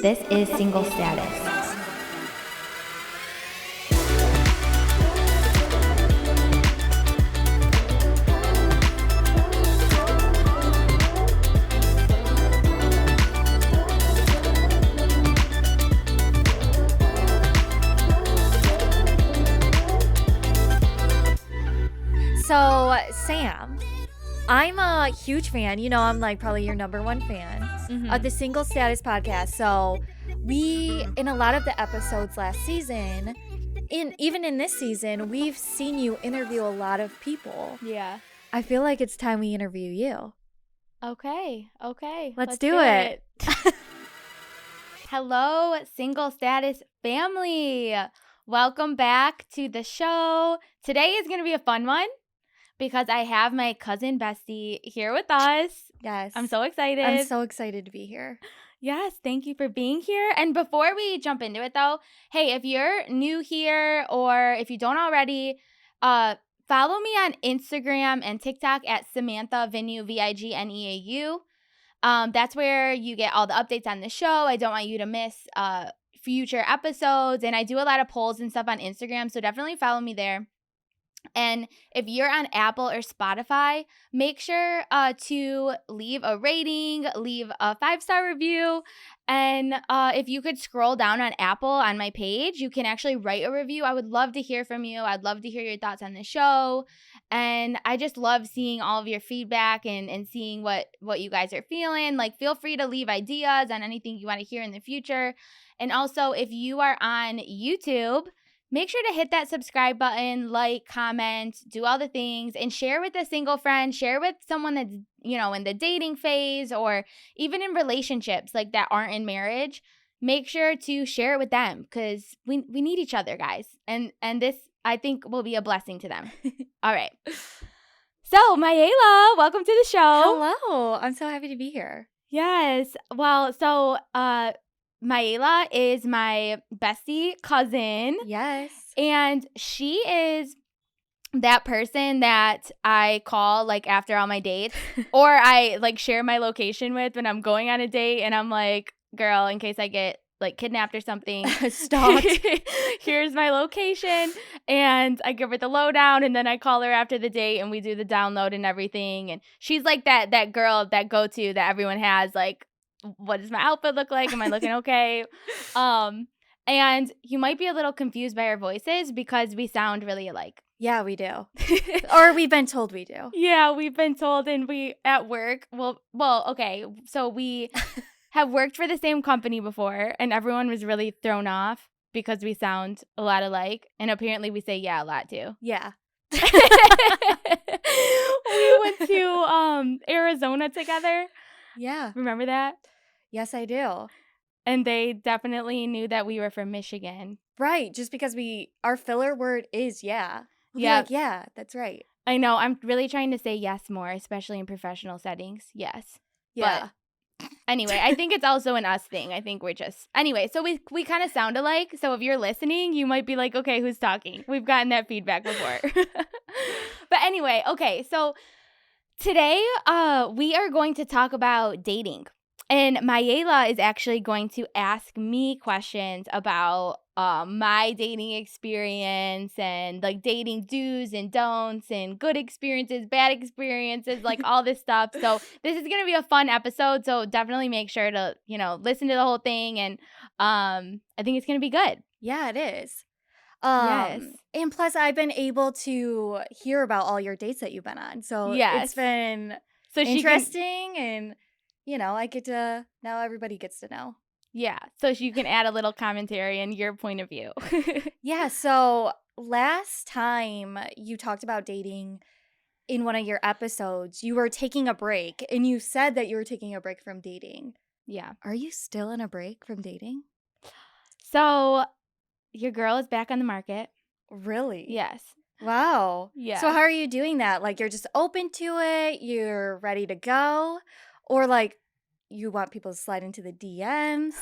This is Single Status. So, Sam, I'm a huge fan. You know, I'm like probably your number one fan of the Single Status podcast. So, in a lot of the episodes last season, even in this season, we've seen you interview a lot of people. Yeah. I feel like it's time we interview you. Okay. Let's do it. Hello, Single Status family. Welcome back to the show. Today is going to be a fun one because I have my cousin Bestie here with us. Yes. I'm so excited. I'm so excited to be here. Yes, thank you for being here. And before we jump into it though, hey, if you're new here or if you don't already, follow me on Instagram and TikTok at Samantha Vigneau, Vigneau. That's where you get all the updates on the show. I don't want you to miss future episodes. And I do a lot of polls and stuff on Instagram, so definitely follow me there. And if you're on Apple or Spotify, make sure to leave a rating, leave a 5-star review. And if you could scroll down on Apple on my page, you can actually write a review. I would love to hear from you. I'd love to hear your thoughts on the show. And I just love seeing all of your feedback and seeing what you guys are feeling. Like, feel free to leave ideas on anything you want to hear in the future. And also, if you are on YouTube, make sure to hit that subscribe button, like, comment, do all the things, and share with a single friend, share with someone that's, you know, in the dating phase or even in relationships like that aren't in marriage. Make sure to share it with them because we need each other, guys. And this, I think, will be a blessing to them. All right. So, Maela, welcome to the show. Hello. I'm so happy to be here. Yes. Well, so, Maela is my bestie cousin. Yes. And she is that person that I call like after all my dates or I like share my location with when I'm going on a date and I'm like, girl, in case I get like kidnapped or something, Stalked. Here's my location. And I give her the lowdown and then I call her after the date and we do the download and everything. And she's like that girl, that go-to that everyone has, like, what does my outfit look like? Am I looking okay? And you might be a little confused by our voices because we sound really alike. Yeah, we do. Or we've been told we do. Yeah, we've been told, and we at work, well, okay, so we have worked for the same company before, and everyone was really thrown off because we sound a lot alike, and apparently we say yeah a lot too. Yeah. We went to Arizona together. Yeah. Remember that? Yes, I do. And they definitely knew that we were from Michigan. Right. Just because our filler word is yeah. We'll Yeah. be like, yeah, that's right. I know. I'm really trying to say yes more, especially in professional settings. Yes. Yeah. But anyway, I think it's also an us thing. I think we're just... Anyway, so we kind of sound alike. So if you're listening, you might be like, okay, who's talking? We've gotten that feedback before. But anyway, okay. So today we are going to talk about dating. And Maela is actually going to ask me questions about my dating experience and like dating do's and don'ts and good experiences, bad experiences, like all this stuff. So this is going to be a fun episode. So definitely make sure to, you know, listen to the whole thing. And I think it's going to be good. Yeah, it is. Yes. And plus, I've been able to hear about all your dates that you've been on. So Yes. it's been interesting and... You know, now everybody gets to know. Yeah, so you can add a little commentary and your point of view. Yeah, so last time you talked about dating in one of your episodes, you were taking a break, and you said that you were taking a break from dating. Yeah. Are you still in a break from dating? So your girl is back on the market. Really? Yes. Wow. Yeah. So how are you doing that? Like, you're just open to it? You're ready to go? Or, like, you want people to slide into the DMs,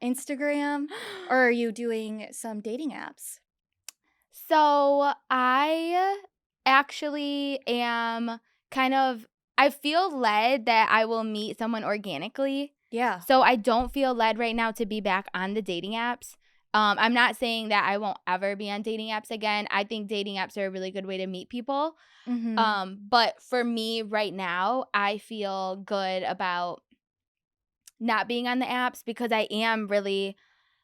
Instagram, or are you doing some dating apps? So I actually am I feel led that I will meet someone organically. Yeah. So I don't feel led right now to be back on the dating apps. I'm not saying that I won't ever be on dating apps again. I think dating apps are a really good way to meet people. But for me right now, I feel good about not being on the apps because I am really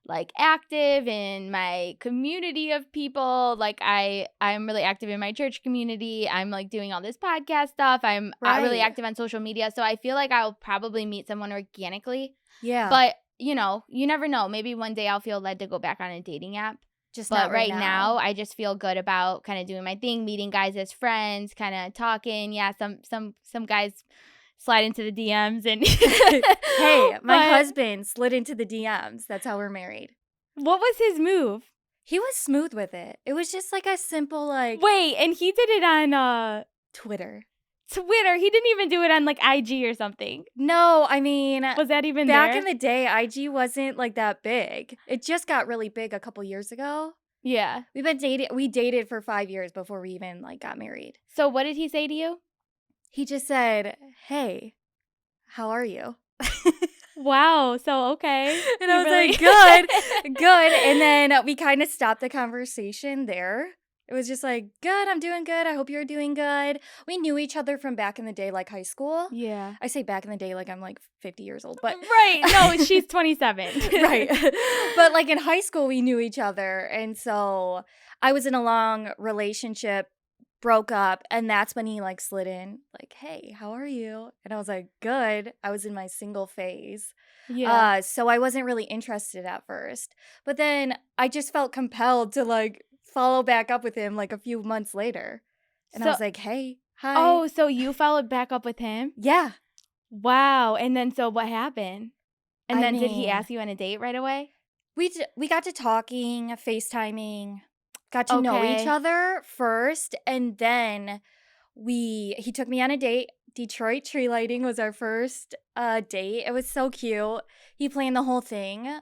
like active in my community of people. Like I'm really active in my church community. I'm like doing all this podcast stuff. I'm really Right. active on social media. So I feel like I'll probably meet someone organically. Yeah. But, you know, you never know. Maybe one day I'll feel led to go back on a dating app. Just But not right now, now. I just feel good about kind of doing my thing, meeting guys as friends, kind of talking. Yeah, some guys slide into the DMs and Hey, my But husband slid into the DMs. That's how we're married. what was his move? He was smooth with it. It was just like a simple like Wait, and he did it on Twitter. Twitter. He didn't even do it on like IG or something. No, I mean, Was that even back there? in the day, IG wasn't like that big. It just got really big a couple years ago. Yeah. We dated for 5 years before we even like got married. So what did he say to you? He just said, "Hey, how are you?" Wow. So okay. And You I was really- like, "Good, good." And then we kind of stopped the conversation there. It was just like, "Good, I'm doing good. I hope you're doing good." We knew each other from back in the day, like high school. Yeah. I say back in the day like I'm like 50 years old, but Right. No, she's 27. right. But like in high school, we knew each other. And so I was in a long relationship, broke up, and that's when he like slid in, like, "Hey, how are you?" And I was like, "Good." I was in my single phase. Yeah. So I wasn't really interested at first. But then I just felt compelled to like follow back up with him like a few months later. And I So- was like, "Hey, hi." Oh, so you followed back up with him? Yeah. Wow. And then so what happened? And I then did he mean- ask you on a date right away? We got to talking, FaceTiming, got to know each Okay. other first, and then he took me on a date. Detroit tree lighting was our first date. It was so cute. He planned the whole thing.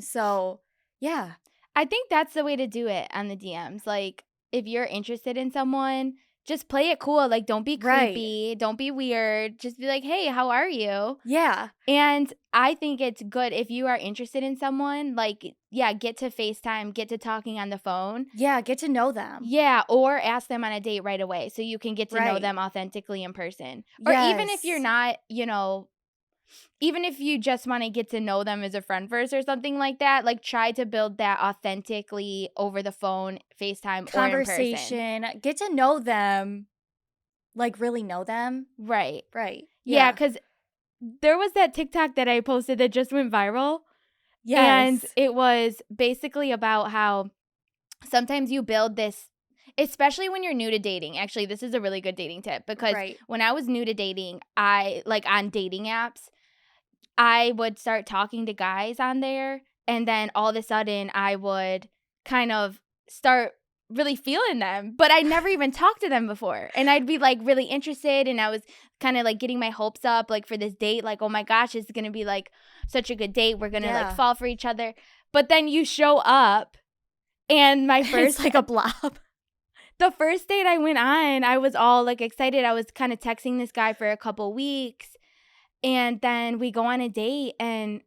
So yeah. I think that's the way to do it on the DMs. Like, if you're interested in someone, just play it cool. Like, don't be Right. creepy. Don't be weird. Just be like, hey, how are you? Yeah. And I think it's good if you are interested in someone, like, yeah, get to FaceTime, get to talking on the phone. Yeah, get to know them. Yeah, or ask them on a date right away so you can get to know Right. them authentically in person. Or even if you're Yes. not, you know, even if you just want to get to know them as a friend first or something like that, like try to build that authentically over the phone, FaceTime, or in person. Conversation. Get to know them. Like really know them. Right. Right. Yeah, because there was that TikTok that I posted that just went viral. Yes. And it was basically about how sometimes you build this, especially when you're new to dating. Actually, this is a really good dating tip because Right. when I was new to dating, I like on dating apps, I would start talking to guys on there. And then all of a sudden I would kind of start really feeling them, but I never even talked to them before. And I'd be like really interested, and I was kind of like getting my hopes up like for this date, like, oh my gosh, this is going to be like such a good date. We're going to Yeah. like fall for each other. But then you show up and my first It's like a blob. the first date I went on, I was all like excited. I was kind of texting this guy for a couple weeks, and then we go on a date and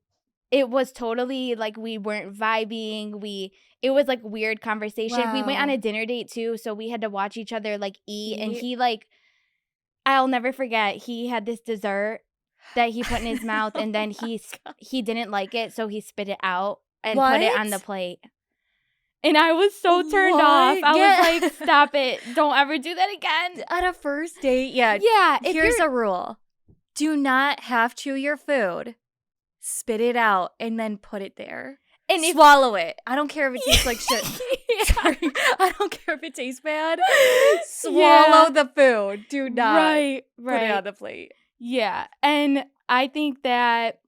it was totally like we weren't vibing. It was like weird conversation. We went on Wow. a dinner date too, so we had to watch each other like eat. And Eat. he like, I'll never forget, he had this dessert that he put in his mouth, and then he didn't like it, so he spit it out and put it on the What? plate. And I was so turned off. What? I Yeah. was like, stop it. Don't ever do that again. At a first date, yeah. Yeah. If Here's you're, a rule. Do not half chew your food. Spit it out and then put it there. and if Swallow it. I don't care if it tastes like shit. Yeah. Sorry. I don't care if it tastes bad. Yeah. Swallow the food. Do not Right. put it on the plate. Yeah. And I think that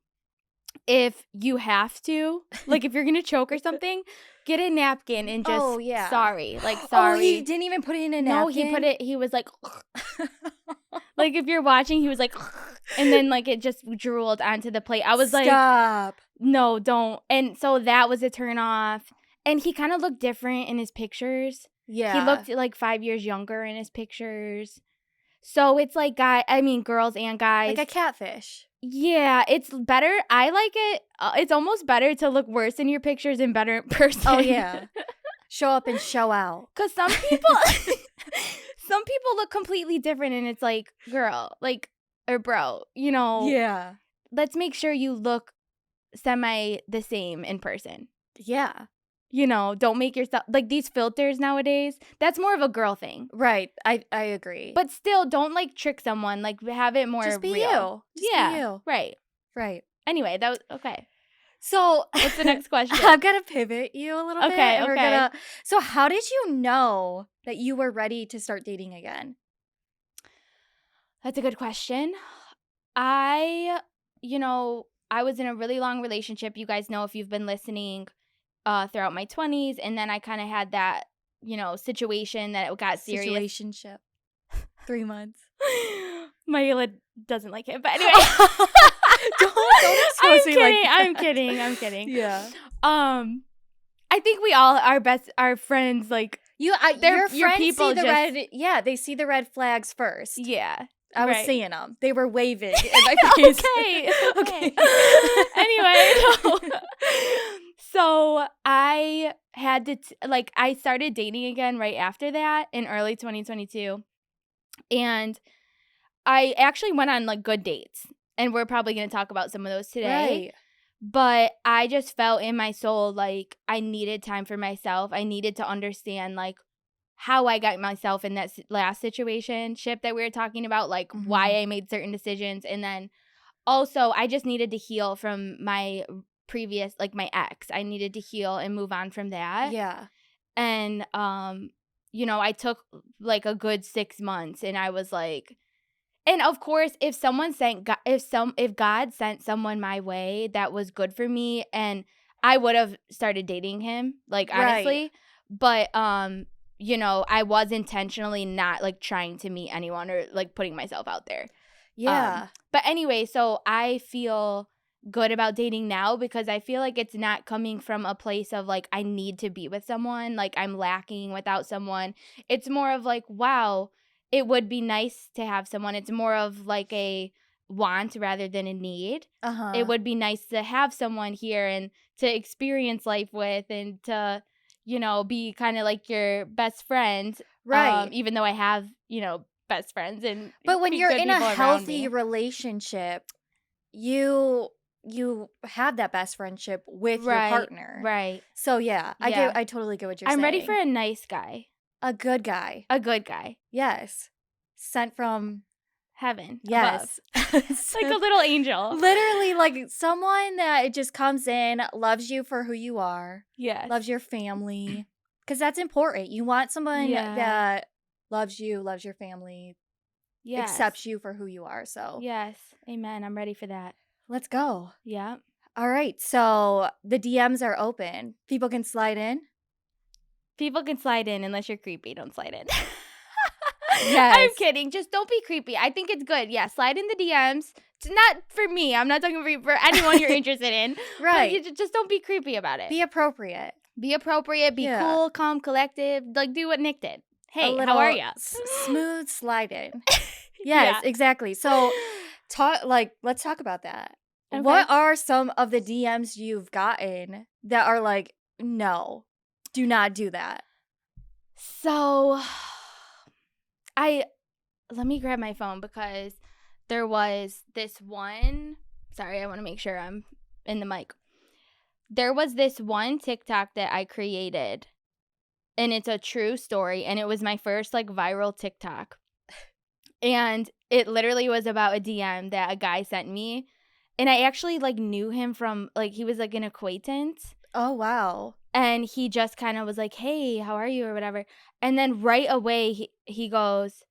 if you have to, like if you're going to choke or something, get a napkin and just, Oh, yeah. sorry. Like, Oh, sorry. he didn't even put it in a napkin? No, he put it, he was like, like if you're watching, he was like, and then like it just drooled onto the plate. I was like, Stop. no, don't. And so that was a turn off. And he kind of looked different in his pictures. Yeah. He looked like 5 years younger in his pictures. So it's like girls and guys. like a catfish. Yeah, it's better. I like it. It's almost better to look worse in your pictures and better in person. Oh, yeah. Show up and show out. Because some people look completely different, and it's like, girl, like, or bro, Yeah. let's make sure you look semi the same in person. Yeah. Don't make yourself, like, these filters nowadays, that's more of a girl thing. Right. I agree. But still, don't, like, trick someone. Like, have it more just be real. you. Just be you. Right. Right. Anyway, that was, okay. So what's the next question? I'm going to pivot you a little bit. Okay. So how did you know that you were ready to start dating again? That's a good question. I was in a really long relationship. You guys know if you've been listening throughout my 20s. And then I kind of had that, situation that it got serious. Situationship. 3 months. Maela doesn't like it. But anyway. don't expose me like that. I'm kidding. Yeah. I think we all, our friends, like, your friends people see the red. Yeah, they see the red flags first. Yeah. I was seeing them. They were waving in my face. Okay. Anyway, so I had to, I started dating again right after that in early 2022. And I actually went on, like, good dates. And we're probably going to talk about some of those today. Right. But I just felt in my soul like I needed time for myself. I needed to understand, like, how I got myself in that last situationship that we were talking about, like, why I made certain decisions. And then also I just needed to heal from my previous, like, my ex. I needed to heal and move on from that. Yeah. And, I took, like, a good 6 months, and I was like, and of course, if God sent someone my way that was good for me, and I would have started dating him, like, honestly. Right. But I was intentionally not, like, trying to meet anyone or, like, putting myself out there. Yeah. But anyway, so I feel good about dating now because I feel like it's not coming from a place of, like, I need to be with someone, like, I'm lacking without someone. It's more of like, wow, it would be nice to have someone. It's more of like a want rather than a need. It would be nice to have someone here and to experience life with, and to, be kind of like your best friend. Right. Even though I have, best friends. But when you're in a healthy relationship, you have that best friendship with your partner. Right. So yeah, I totally get what you're saying. I'm ready for a nice guy. A good guy. A good guy. Yes. Sent from heaven. Yes. Like a little angel. Literally, like someone that it just comes in, loves you for who you are. Yes. Loves your family. Because that's important. You want someone that loves you, loves your family, accepts you for who you are. So yes. Amen. I'm ready for that. Let's go. Yeah. All right. So the DMs are open. People can slide in. People can slide in unless you're creepy. Don't slide in. Yes. I'm kidding. Just don't be creepy. I think it's good. Yeah, slide in the DMs. It's not for me. I'm not talking for anyone you're interested in. Right. But just don't be creepy about it. Be appropriate. Be cool, calm, collective. Like, do what Nick did. Hey, how are you? Smooth slide in. Yes, exactly. So let's talk about that. Okay. What are some of the DMs you've gotten that are like, no, do not do that? So let me grab my phone because there was this one. Sorry, I want to make sure I'm in the mic. There was this one TikTok that I created, and it's a true story, and it was my first, like, viral TikTok. And it literally was about a DM that a guy sent me, and I actually, like, knew him from, like, he was, like, an acquaintance. Oh, wow. And he just kind of was like, hey, how are you, or whatever. And then right away, he goes,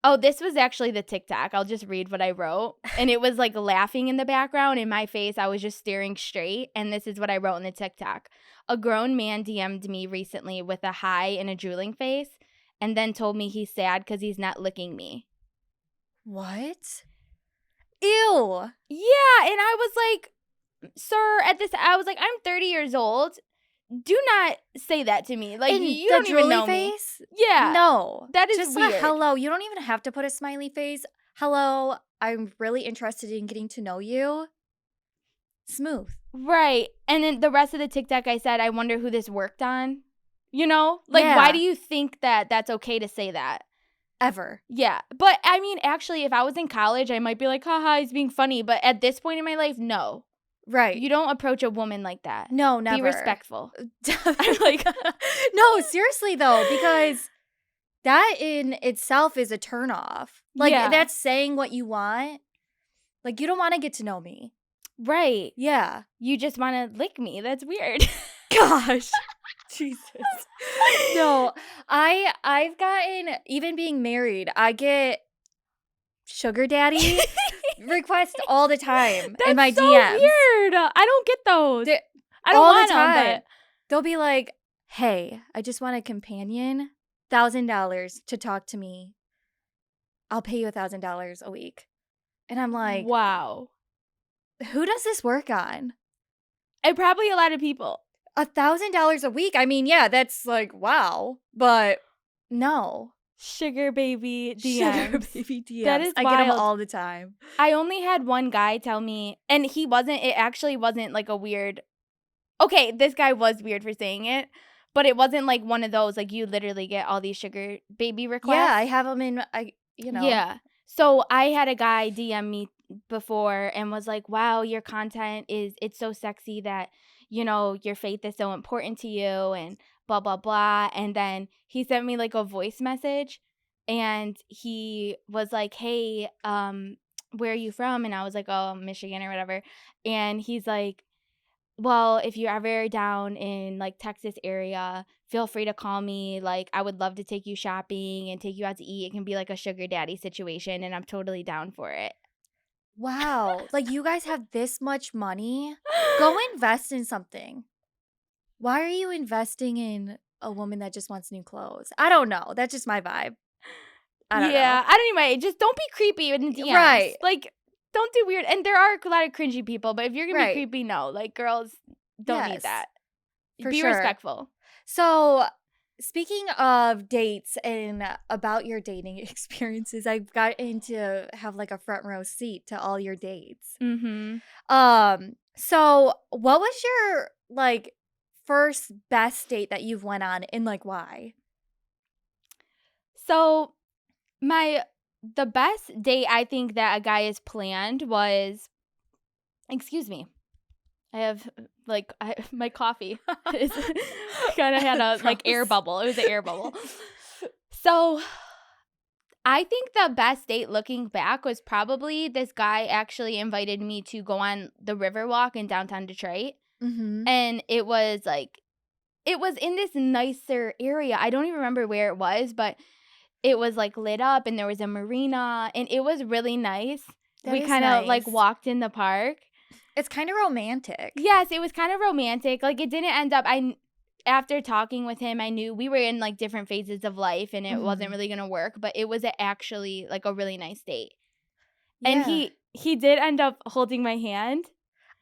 oh, this was actually the TikTok. I'll just read what I wrote. And it was, like, laughing in the background. In my face, I was just staring straight. And this is what I wrote in the TikTok. A grown man DM'd me recently with a hi and a drooling face, and then told me he's sad because he's not licking me. What? Ew. Yeah. And I was like, sir, I was like, I'm 30 years old. Do not say that to me. Like, and you don't even know face? Me. Yeah. No. That is just weird. Just hello. You don't even have to put a smiley face. hello, I'm really interested in getting to know you. Smooth. Right. And then the rest of the TikTok I said, I wonder who this worked on. You know? Like, Yeah. why do you think that that's okay to say that? Ever. Yeah. But, I mean, actually, if I was in college, I might be like, haha, he's being funny. But at this point in my life, no. Right. You don't approach a woman like that. No, never. Be respectful. I'm like, no, seriously though, because that in itself is a turnoff. Like, Yeah. that's saying what you want. Like, you don't want to get to know me. Right. Yeah. You just want to lick me. That's weird. Gosh. Jesus. No, I've gotten, even being married, I get sugar daddy requests all the time in my That's so DMs. weird. I don't get those. I don't all want the time. them, but they'll be like, hey, I just want a companion, $1,000 to talk to me. I'll pay you $1,000 a week. And I'm like, wow. who does this work on? And probably a lot of people. $1,000 a week? I mean, yeah, that's like, wow. But no. Sugar baby DMs. Sugar baby DMs. That is I wild. get them all the time. I only had one guy tell me, and it actually wasn't like a weird, okay, this guy was weird for saying it, but it wasn't like one of those, like you literally get all these sugar baby requests. Yeah, I have them in, Yeah. So I had a guy DM me before and was like, wow, your content it's so sexy that, your faith is so important to you and blah, blah, blah. And then he sent me like a voice message and he was like, hey, where are you from? And I was like, oh, Michigan or whatever. And he's like, well, if you're ever down in like Texas area, feel free to call me. Like, I would love to take you shopping and take you out to eat. It can be like a sugar daddy situation, and I'm totally down for it. Wow. Like, you guys have this much money? Go invest in something. Why are you investing in a woman that just wants new clothes? I don't know. That's just my vibe. I don't know. Anyway, just don't be creepy in the DMs. Right. Like, don't do weird. And there are a lot of cringy people, but if you're going to Right. be creepy, no. Like, girls don't need Yes, that. for Be sure. respectful. So, speaking of dates and about your dating experiences, I've gotten to have like a front row seat to all your dates. Mm-hmm. So what was your like first best date that you've went on and like why? So, the best date I think that a guy has planned was, excuse me, I have my coffee is kind of had a like air bubble. It was an air bubble. So I think the best date looking back was probably this guy actually invited me to go on the Riverwalk in downtown Detroit. Mm-hmm. And it was in this nicer area. I don't even remember where it was, but it was like lit up and there was a marina and it was really nice. We kind of like walked in the park. It's kind of romantic. Yes, it was kind of romantic. Like it didn't end up, after talking with him, I knew we were in like different phases of life and it wasn't really going to work, but it was actually like a really nice date. Yeah. And he did end up holding my hand.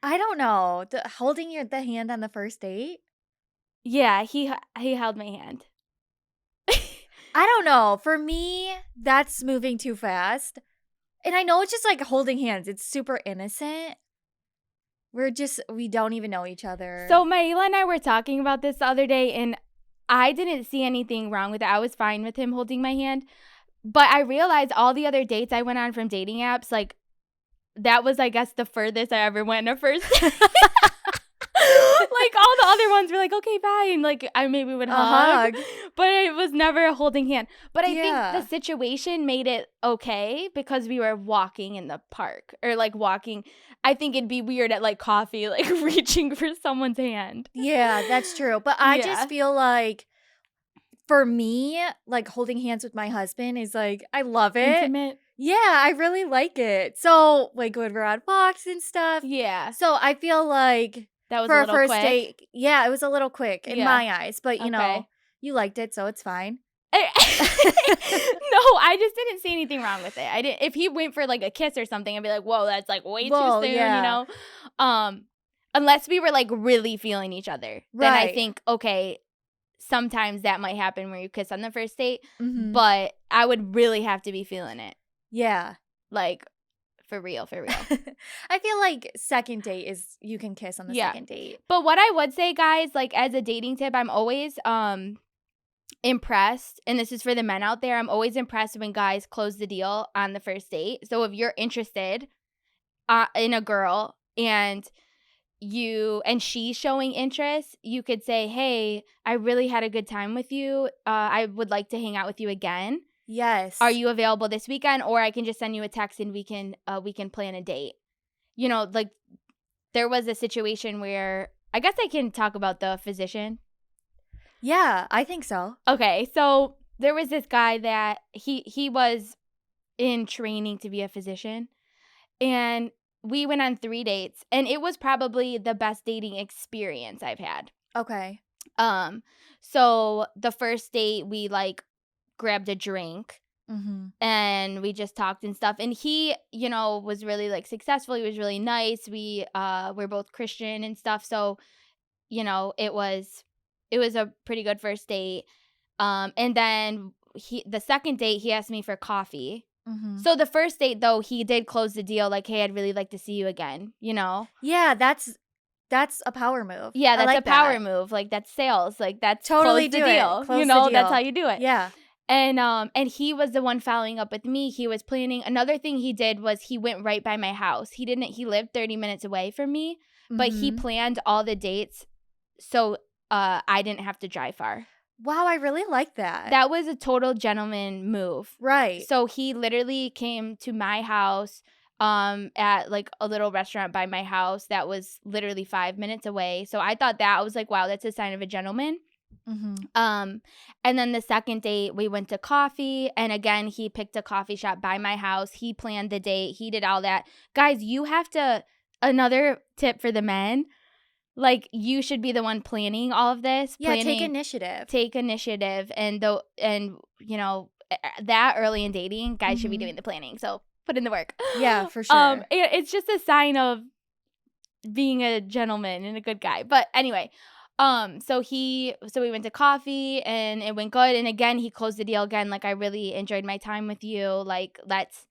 I don't know. Holding the hand on the first date? Yeah, he held my hand. I don't know. For me, that's moving too fast. And I know it's just like holding hands. It's super innocent. We don't even know each other. So Maela and I were talking about this the other day, and I didn't see anything wrong with it. I was fine with him holding my hand. But I realized all the other dates I went on from dating apps, like, that was, I guess, the furthest I ever went in a first date. Like, all the other ones were like, okay, bye. And, like, I maybe would hug. But it was never a holding hand. But I think the situation made it okay because we were walking in the park. Or, like, walking. I think it'd be weird at, like, coffee, like, reaching for someone's hand. Yeah, that's true. But I just feel like, for me, like, holding hands with my husband is, like, I love it. Intimate. Yeah, I really like it. So, like, when we're on walks and stuff. Yeah. So, I feel like that was for a little first quick. date, yeah, it was a little quick in my eyes. But, you know, you liked it, so it's fine. No, I just didn't see anything wrong with it. I didn't. If he went for like a kiss or something, I'd be like, "Whoa, that's like way too soon," you know. Unless we were like really feeling each other, then I think okay, sometimes that might happen where you kiss on the first date, but I would really have to be feeling it. Yeah. Like, for real, for real. I feel like second date is you can kiss on the Yeah. second date. But what I would say, guys, like as a dating tip, I'm always impressed, and this is for the men out there, I'm always impressed when guys close the deal on the first date. So if you're interested in a girl and she's showing interest, you could say, hey, I really had a good time with you. I would like to hang out with you again. Yes. Are you available this weekend? Or I can just send you a text and we can plan a date. You know, like there was a situation where I guess I can talk about the physician. Yeah, I think so. Okay, so there was this guy that he was in training to be a physician, and we went on 3 dates, and it was probably the best dating experience I've had. Okay. So the first date we like grabbed a drink. Mm-hmm. And we just talked and stuff, and he, you know, was really like successful. He was really nice. We're both Christian and stuff, so you know, it was a pretty good first date. And then the second date he asked me for coffee. Mm-hmm. So the first date though, he did close the deal like, hey, I'd really like to see you again, you know. Yeah, that's a power move. Yeah, that's like a power that. move. Like that's sales. Like that's Totally close the do it. deal. Close you the know, that's deal. how you do it. Yeah. And he was the one following up with me. He was planning. Another thing he did was he went right by my house. He lived 30 minutes away from me, but he Mm-hmm. planned all the dates so I didn't have to drive far. Wow, I really like that. That was a total gentleman move. Right. So he literally came to my house at like a little restaurant by my house that was literally 5 minutes away. So I thought that, I was like, wow, that's a sign of a gentleman. Mm-hmm. And then the second date we went to coffee, and again he picked a coffee shop by my house. He planned the date, he did all that. Guys, you have to, another tip for the men, like you should be the one planning all of this. Yeah, take initiative. And you know, that early in dating, guys should be doing the planning. So put in the work. Yeah, for sure. It's just a sign of being a gentleman and a good guy. But anyway, so we went to coffee and it went good. And again, he closed the deal again. Like, I really enjoyed my time with you. Like, let's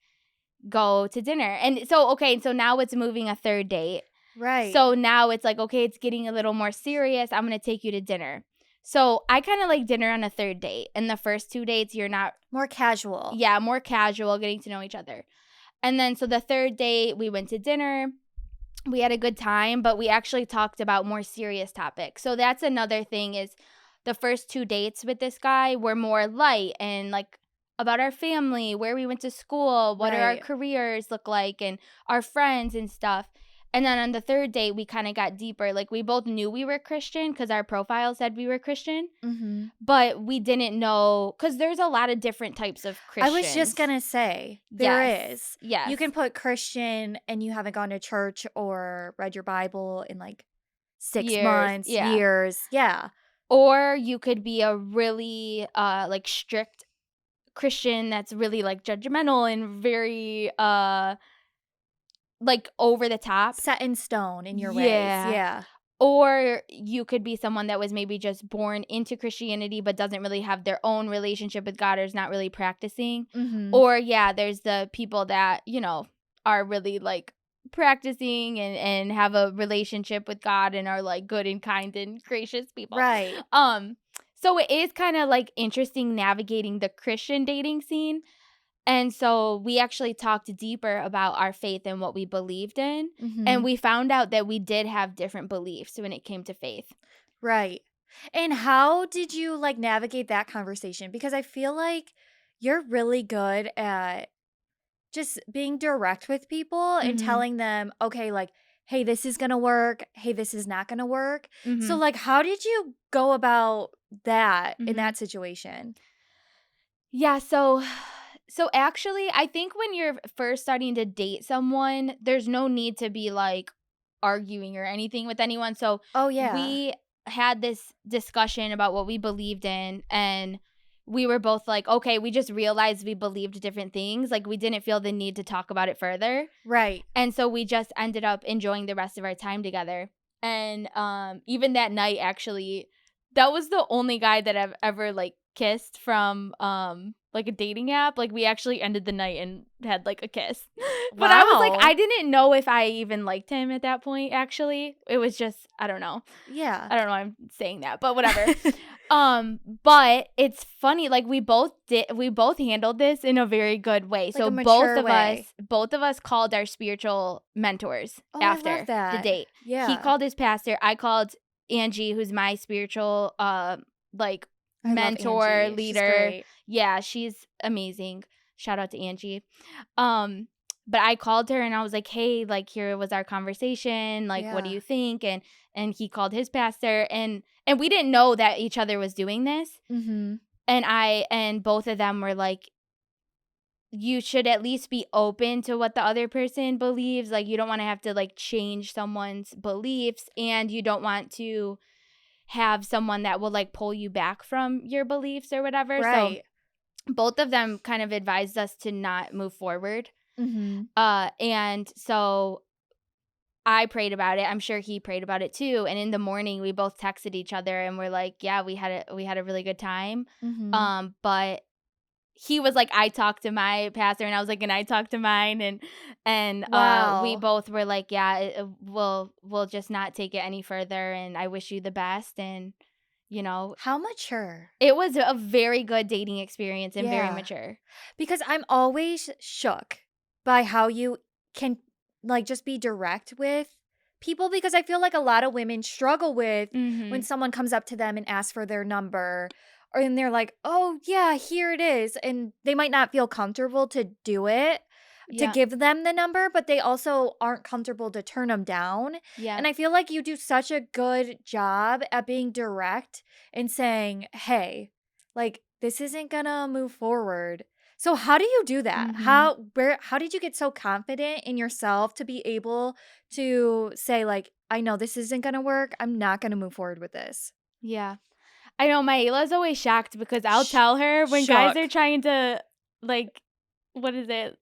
go to dinner. And so now it's moving a third date. Right. So now it's like, okay, it's getting a little more serious. I'm going to take you to dinner. So I kind of like dinner on a third date. And the first 2 dates, you're not. More casual. Yeah, more casual, getting to know each other. And then so the third date, we went to dinner. We had a good time, but we actually talked about more serious topics. So that's another thing, is the first 2 dates with this guy were more light and like about our family, where we went to school, what are our careers look like, and our friends and stuff. And then on the third date, we kind of got deeper. Like, we both knew we were Christian because our profile said we were Christian. Mm-hmm. But we didn't know, because there's a lot of different types of Christians. I was just going to say, there is. Yes. You can put Christian and you haven't gone to church or read your Bible in like 6 months, years. Yeah. Or you could be a really like strict Christian that's really like judgmental and very like over the top, set in stone in your ways. Yeah. Or you could be someone that was maybe just born into Christianity but doesn't really have their own relationship with God, or is not really practicing. Mm-hmm. Or there's the people that, you know, are really like practicing and have a relationship with God and are like good and kind and gracious people. Right. So it is kind of like interesting navigating the Christian dating scene. And so we actually talked deeper about our faith and what we believed in. Mm-hmm. And we found out that we did have different beliefs when it came to faith. Right. And how did you like navigate that conversation? Because I feel like you're really good at just being direct with people and telling them, okay, like, hey, this is going to work. Hey, this is not going to work. So like, how did you go about that in that situation? Yeah, so actually, I think when you're first starting to date someone, there's no need to be like arguing or anything with anyone. So we had this discussion about what we believed in, and we were both like, okay, we just realized we believed different things. Like, we didn't feel the need to talk about it further. Right. And so we just ended up enjoying the rest of our time together. And even that night, actually, that was the only guy that I've ever like kissed from like a dating app. Like we actually ended the night and had like a kiss. But I was like, Wow. I didn't know if I even liked him at that point, actually. It was just, I don't know. Yeah. I don't know why I'm saying that, but whatever. But it's funny, like we both handled this in a very good way. Like So a mature way. both of us called our spiritual mentors Oh, I love after the that. date. Yeah. He called his pastor, I called Angie, who's my spiritual like I love mentor, Angie. She's leader. great. Yeah, she's amazing. Shout out to Angie. But I called her and I was like, "Hey, like here was our conversation. Like what do Yeah. you think?" And he called his pastor and we didn't know that each other was doing this. Mm-hmm. And both of them were like, you should at least be open to what the other person believes. Like you don't want to have to like change someone's beliefs, and you don't want to have someone that will like pull you back from your beliefs or whatever. Right. So both of them kind of advised us to not move forward. Mm-hmm. And so I prayed about it. I'm sure he prayed about it too. And in the morning, we both texted each other and we're like, "Yeah, we had a really good time." Mm-hmm. But he was like, "I talked to my pastor," and I was like, "And I talked to mine," and we Wow. both were like, "Yeah, we'll just not take it any further, and I wish you the best." And you know, How mature. it was a very good dating experience and very Yeah. mature. Because I'm always shook by how you can like just be direct with people, because I feel like a lot of women struggle with when Mm-hmm. someone comes up to them and asks for their number, or and they're like, "Oh, yeah, here it is." And they might not feel comfortable to do it, to Yeah. give them the number, but they also aren't comfortable to turn them down. Yeah. And I feel like you do such a good job at being direct and saying, "Hey, like this isn't gonna move forward." So how do you do that? Mm-hmm. How did you get so confident in yourself to be able to say like, "I know this isn't going to work. I'm not going to move forward with this." Yeah. I know Maela's always shocked because I'll tell her when guys are Shook. trying to like, what is it?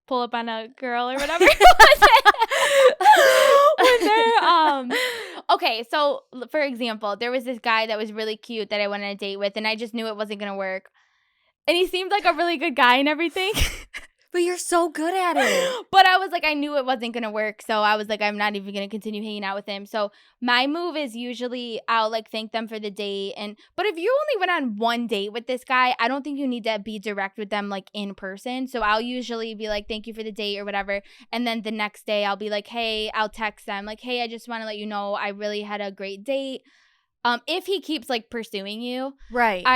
Pull up on a girl or whatever. When they're okay, so for example, there was this guy that was really cute that I went on a date with, and I just knew it wasn't gonna work. And he seemed like a really good guy and everything. But you're so good at it. But I was like, I knew it wasn't going to work. So I was like, I'm not even going to continue hanging out with him. So my move is usually I'll like thank them for the date. But if you only went on one date with this guy, I don't think you need to be direct with them like in person. So I'll usually be like, thank you for the date or whatever. And then the next day I'll be like, hey, I'll text them like, hey, I just want to let you know I really had a great date. If he keeps like pursuing you, Right.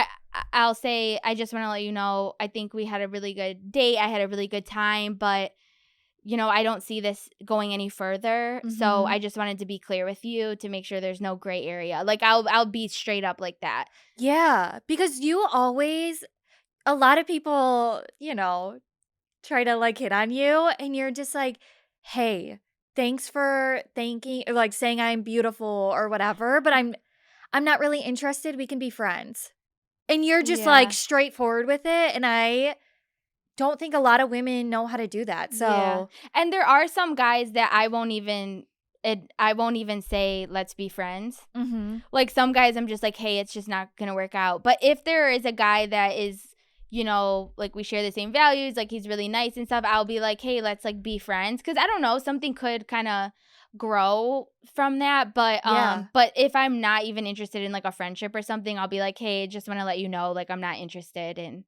I'll say, I just want to let you know, I think we had a really good date. I had a really good time, but I don't see this going any further. So Mhm. I just wanted to be clear with you to make sure there's no gray area. Like I'll be straight up like that. Yeah, because you always, a lot of people, try to like hit on you and you're just like, "Hey, thanks for thanking or like saying I'm beautiful or whatever, but I'm not really interested. We can be friends." And you're just like Yeah. straightforward with it, and I don't think a lot of women know how to do that. Yeah. So, And there are some guys that I won't even say let's be friends. mhm. Like some guys I'm just like, hey, it's just not gonna work out. But if there is a guy that is, like we share the same values, like he's really nice and stuff, I'll be like, hey, let's like be friends. Cause I don't know, something could kind of grow from that. Yeah. But if I'm not even interested in like a friendship or something, I'll be like, hey, just want to let you know, like I'm not interested in.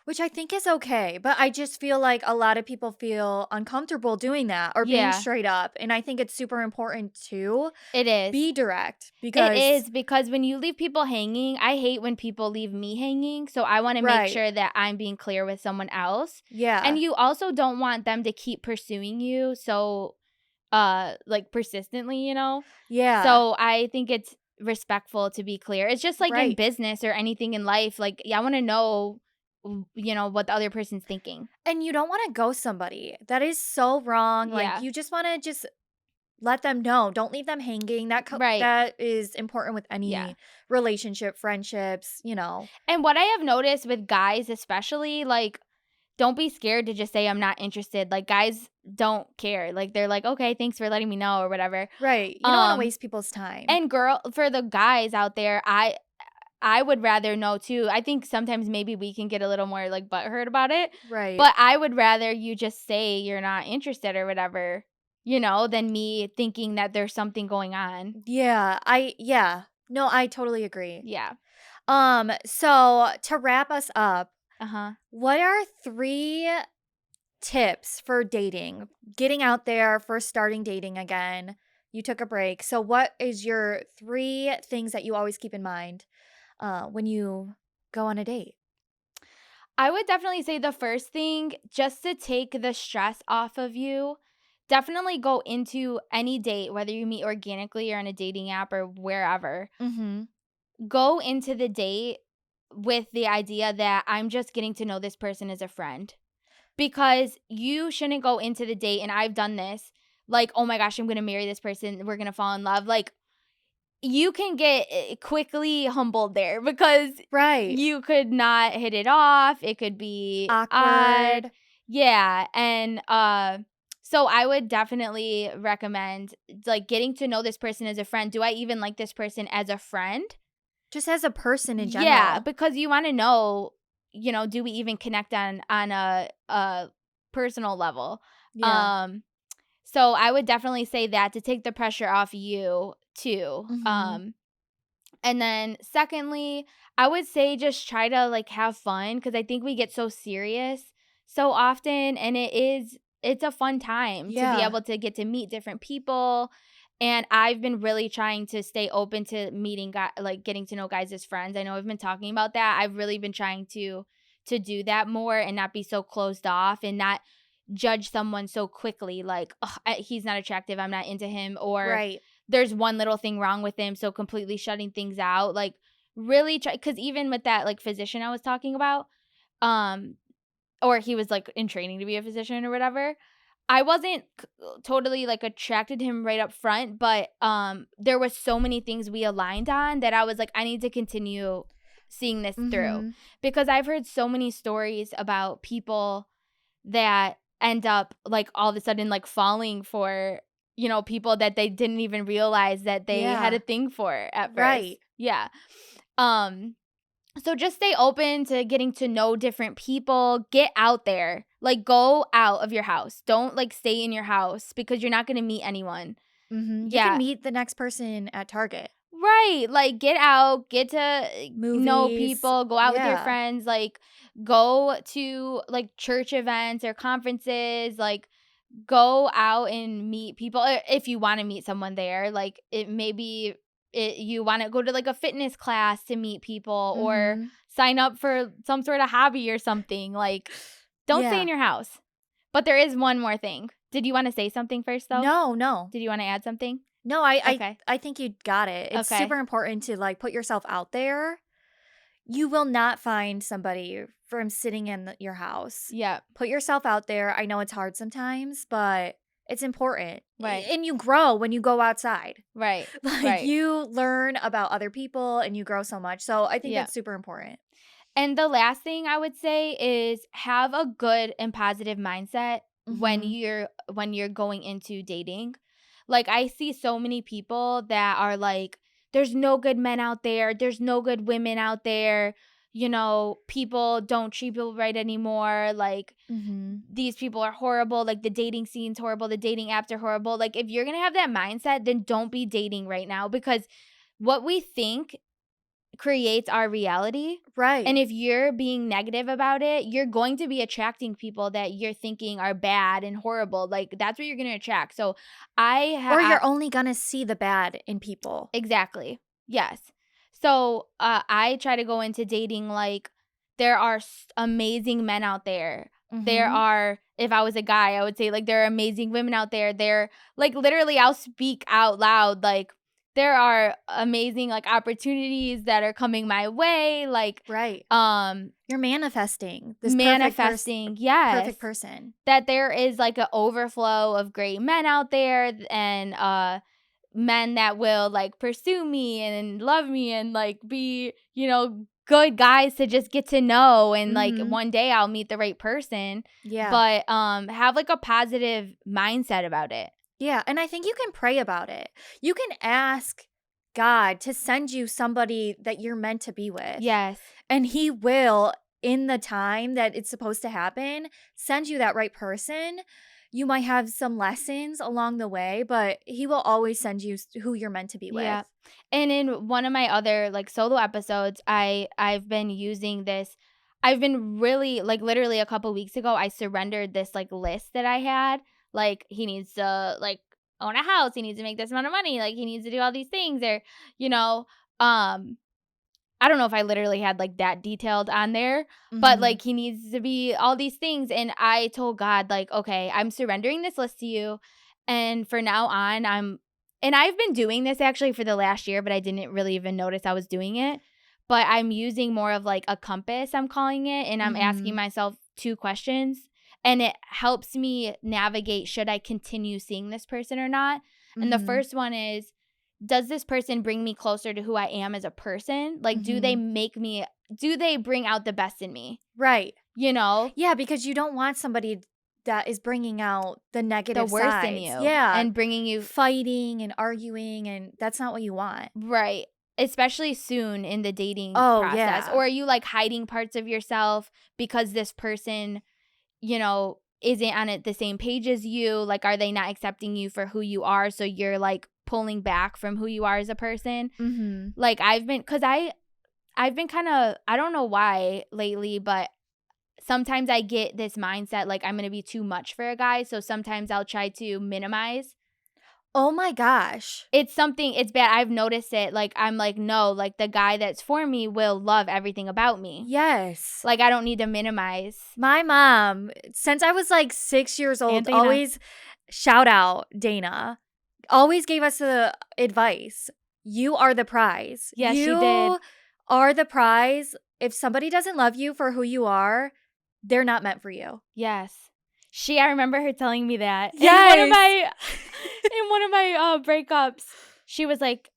Which I think is okay, but I just feel like a lot of people feel uncomfortable doing that or being Yeah, straight up, and I think it's super important to it is. be direct It because is because when you leave people hanging, I hate when people leave me hanging. So I want to make right. sure that I'm being clear with someone else. And Yeah. you also don't want them to keep pursuing you so like persistently. Yeah. So I think it's respectful to be clear. It's just like in Right. business or anything in life. Like, yeah, I want to know what the other person's thinking. And you don't want to ghost somebody. That is so wrong. Like Yeah. you just want to just let them know. Don't leave them hanging. Right. That is important with Yeah. any relationship, friendships. And what I have noticed with guys especially, like, don't be scared to just say I'm not interested. Like guys don't care. Like they're like, "Okay, thanks for letting me know," or whatever. Right. You don't want to Um waste people's time. and girl for the guys out there, I would rather know too. I think sometimes maybe we can get a little more like butthurt about it. Right. But I would rather you just say you're not interested or whatever, than me thinking that there's something going on. Yeah. No, I totally agree. Yeah. So to wrap us up, Uh-huh. what are 3 tips for dating? Getting out there, first starting dating again. You took a break. So what is your 3 things that you always keep in mind when you go on a date? I would definitely say the first thing, just to take the stress off of you, definitely go into any date, whether you meet organically or on a dating app or wherever. Mhm. Go into the date with the idea that I'm just getting to know this person as a friend. Because you shouldn't go into the date, and I've done this, like, oh my gosh, I'm going to marry this person. We're going to fall in love. Like, you can get quickly humbled there because Right. you could not hit it off. It could be odd. Awkward. Yeah. And so I would definitely recommend like getting to know this person as a friend. Do I even like this person as a friend? Just as a person in Yeah, general. because you want to know, do we even connect on a personal level? Yeah. Um so I would definitely say that to take the pressure off you too. Mhm. And then secondly, I would say just try to like have fun because I think we get so serious so often, and it's a fun time to be Yeah. able to get to meet different people. And I've been really trying to stay open to meeting like getting to know guys as friends. I know I've been talking about that. I've really been trying to do that more and not be so closed off and not judge someone so quickly like, "Ugh, he's not attractive, I'm not into him," or Right. there's one little thing wrong with him, so completely shutting things out. Like really try, because even with that like physician I was talking about, um or he was like in training to be a physician or whatever, I wasn't totally like attracted to him right up front, but there was so many things we aligned on that I was like, I need to continue seeing this through, Mhm. because I've heard so many stories about people that end up like all of a sudden like falling for, people that they didn't even realize that they had a Yeah. thing for at first. Right. Yeah. Um so just stay open to getting to know different people. Get out there. Like go out of your house. Don't like stay in your house because you're not going to meet anyone. Mhm. You can Yeah. meet the next person at Target. Right. Like get out, get to know Movies. people, go out with your Yeah. friends, like go to like church events or conferences, like go out and meet people if you want to meet someone there. Like it maybe you want to go to like a fitness class to meet people or Mhm. sign up for some sort of hobby or something. Like don't stay in Yeah. your house. But there is one more thing. Did you want to say something first though? No. Did you want to add something? No, I I Okay. I think you got it. It's Okay. super important to like put yourself out there. You will not find somebody from sitting in your house. Yeah. Put yourself out there. I know it's hard sometimes, but it's important. Right. And you grow when you go outside. Right. Like Right. you learn about other people and you grow so much. So I think Yeah. that's super important. And the last thing I would say is have a good and positive mindset when Mhm. you're going into dating. Like I see so many people that are like, there's no good men out there, there's no good women out there, people don't treat people right anymore, like Mhm. these people are horrible, like the dating scene's horrible, the dating apps are horrible. Like if you're gonna have that mindset, then don't be dating right now, because what we think creates our reality. Right. And if you're being negative about it, you're going to be attracting people that you're thinking are bad and horrible. Like that's what you're going to attract. So Or you're only going to see the bad in people. exactly. Yes. So I try to go into dating like there are amazing men out there. There Mhm. are, if I was a guy, I would say like there are amazing women out there. They're like literally, I'll speak out loud like there are amazing like opportunities that are coming my way. Like Right. You're manifesting this manifesting, yes, perfect person. that there is like an overflow of great men out there, and men that will like pursue me and love me and like be, good guys to just get to know, and like Mhm. one day I'll meet the right person. Yeah. But have like a positive mindset about it. Yeah, and I think you can pray about it. You can ask God to send you somebody that you're meant to be with. Yes. And he will, in the time that it's supposed to happen, send you that right person. You might have some lessons along the way, but he will always send you who you're meant to be with. Yeah. And in one of my other like solo episodes, I've been using this. I've been really like literally a couple weeks ago, I surrendered this like list that I had. Like he needs to like own a house, he needs to make this amount of money, like he needs to do all these things, or you know, I don't know if I literally had like that detailed on there, but like he needs to be all these things. And I told God, like, okay, I'm surrendering this list to you. And for now on, and I've been doing this actually for the last year, but I didn't really even notice I was doing it. But I'm using more of like a compass, I'm calling it. And I'm asking myself 2 questions. And it helps me navigate, should I continue seeing this person or not? And the first one is, does this person bring me closer to who I am as a person? Like, do they bring out the best in me? Right. You know? Yeah, because you don't want somebody that is bringing out the negative The worst sides. in you. Yeah. And bringing you fighting and arguing, and that's not what you want. Right. Especially soon in the dating process. Yeah. Or are you like hiding parts of yourself because this person, you know, isn't on the same page as you? Like, are they not accepting you for who you are? So you're like pulling back from who you are as a person. Like I've been kind of, I don't know why lately, but sometimes I get this mindset like I'm going to be too much for a guy. So sometimes I'll try to minimize. Oh my gosh. It's bad. I've noticed it. Like, I'm like, no, like the guy that's for me will love everything about me. Yes. Like, I don't need to minimize. My mom, since I was like 6 years old, always, shout out Dana, always gave us the advice. You are the prize. Yes, she did. You are the prize. If somebody doesn't love you for who you are, they're not meant for you. Yes. I remember her telling me that. Yes. In one of my breakups, she was like,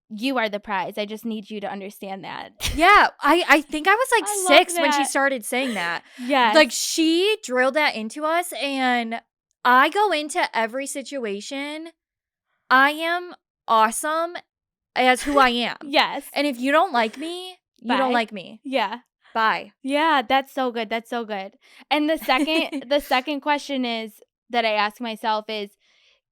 you are the prize. I just need you to understand that. Yeah. I think I was like 6 when she started saying that. Yes. Like she drilled that into us, and I go into every situation. I am awesome as who I am. Yes. And if you don't like me, you don't like me. Yeah. Bye. Yeah, that's so good. That's so good. And the second question is that I ask myself is,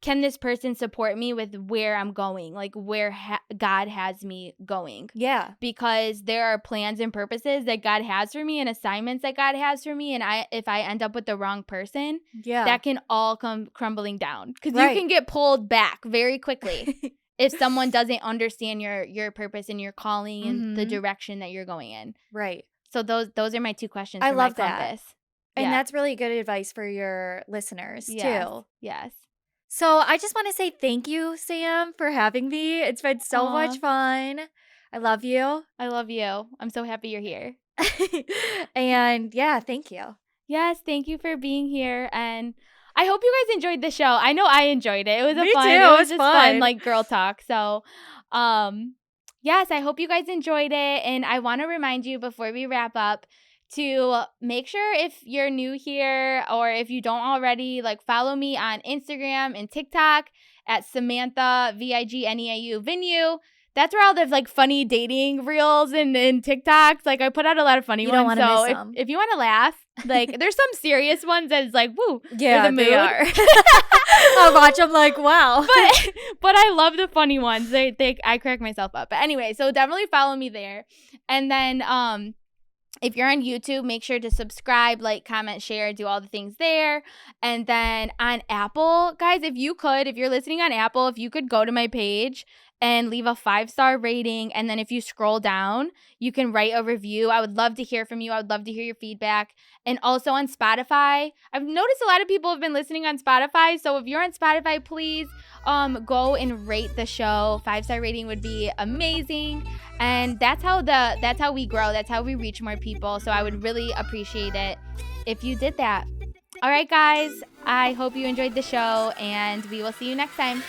can this person support me with where I'm going? Like where God has me going? Yeah. Because there are plans and purposes that God has for me and assignments that God has for me. And if I end up with the wrong person, that can all come crumbling down. Because you can get pulled back very quickly if someone doesn't understand your purpose and your calling and the direction that you're going in. Right. So those are my 2 questions. I for love my that. compass. And that's really good advice for your listeners too. Yes. So I just want to say thank you, Sam, for having me. It's been so much fun. I love you. I love you. I'm so happy you're here. And yeah, thank you. Yes, thank you for being here. And I hope you guys enjoyed the show. I know I enjoyed it. It was Me fun. too. It was just fun, like girl talk. So, yes, I hope you guys enjoyed it. And I want to remind you before we wrap up to make sure if you're new here or if you don't already, like follow me on Instagram and TikTok at Samantha, VIGNEAU, Venue. That's where all the like funny dating reels and TikToks. Like I put out a lot of funny ones. Don't want to so miss them. If you want to laugh, like there's some serious ones that's like, woo. Yeah, the mood. they are. I'll watch them like, wow. But I love the funny ones. I crack myself up. But anyway, so definitely follow me there. And then if you're on YouTube, make sure to subscribe, like, comment, share, do all the things there. And then on Apple, guys, if you're listening on Apple, if you could go to my page and leave a 5-star rating. And then if you scroll down, you can write a review. I would love to hear from you. I would love to hear your feedback. And also on Spotify, I've noticed a lot of people have been listening on Spotify. So if you're on Spotify, please go and rate the show. 5-star rating would be amazing. And that's how we grow. That's how we reach more people. So I would really appreciate it if you did that. All right, guys, I hope you enjoyed the show, and we will see you next time.